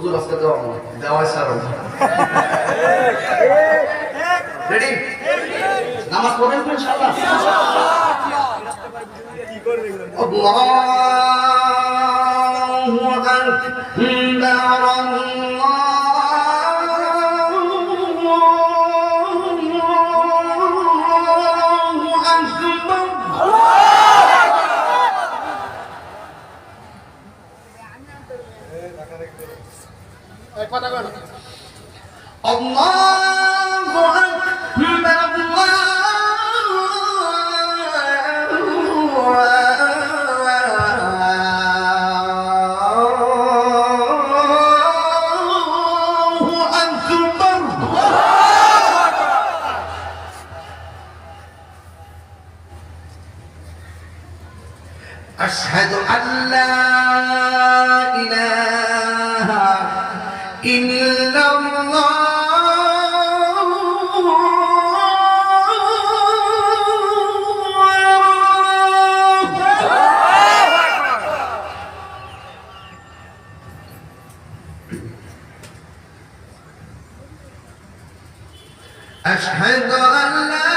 হুজুর আজকে দেওয়া ছাড়ো রেডি নামাজ পড়বেন তো ইনশাআল্লাহ আল্লাহু আকবার আল্লাহু أشهد أن لا إله إلا الله أشهد أن لا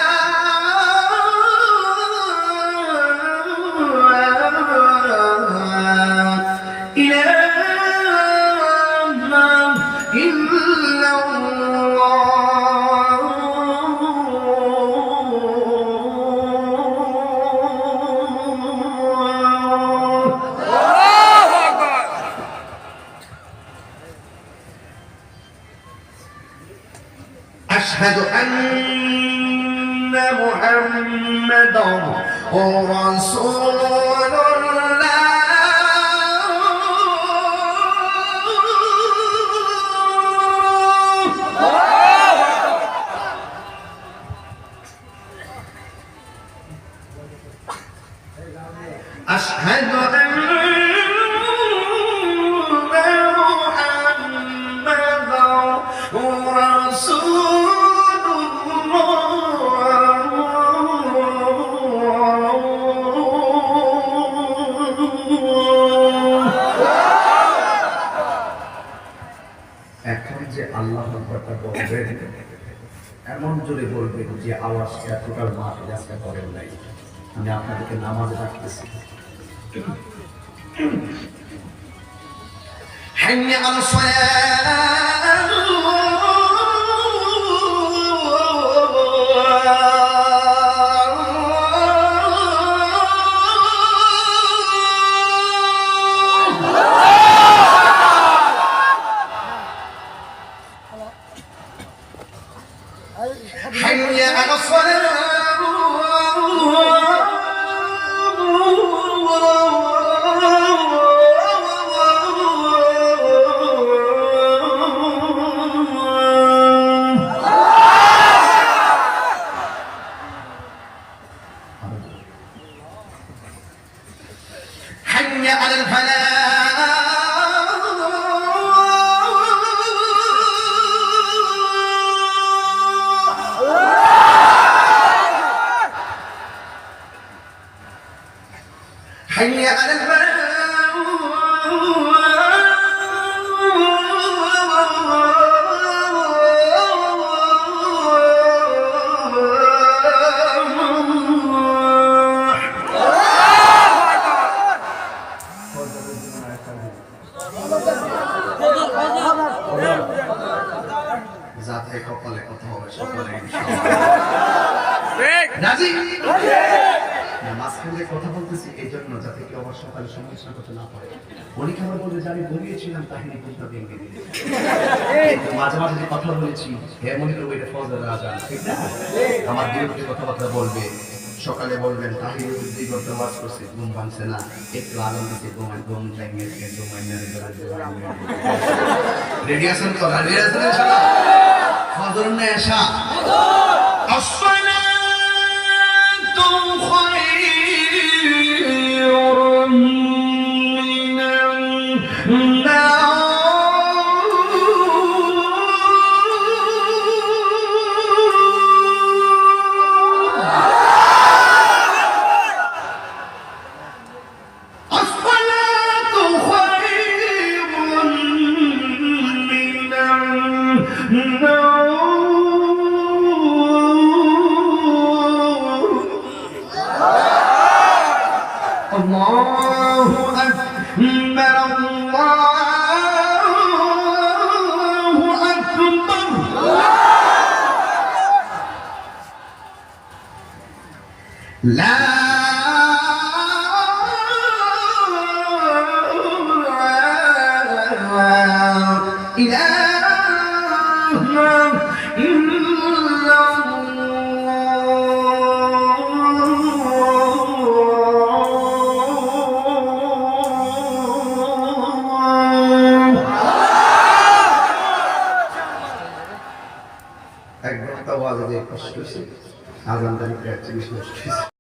أشهد أن محمدا رسول الله أشهد أن এখন যে আল্লাহ আকবার বলবেন এমন জোরে বলবেন যে আওয়াজটা টোটাল মাঠে আজকে করেন নাই আমি আপনাদেরকে নামাজে ডাকতেছি হাইয়া আলাস حي على الصلاة حي على الفلاح حي على الفلاح যাতে কপালে কথা হবে সকলে রাজি মাঝখানে কথা বলতেছি এই জন্য যাতে কেউ আবার সকালে সমস্যা করতে না পারে উনি খাবার বলবে যে আমি বলিয়েছিলাম তাহিনী বুঝতে ভেঙে দিয়ে মাঝে মাঝে যে কথা বলেছি হে মনে করবো এটা ফজরের আজান ঠিক না আমার বিরুদ্ধে কথাবার্তা বলবে সকালে বলবেন তাহিনী বুদ্ধি করতে ওয়াজ করছে ঘুম ভাঙছে না একটু আরাম দিচ্ছে ঘুম ভেঙে রেডি আছেন তো রেডি আছেন ইনশাআল্লাহ ফজর না এশা لا إله إلا এক ঘন্টা ওয়াজে যে কষ্ট হয়েছে আজান তারিখে ৪১ নষ্ট হয়েছে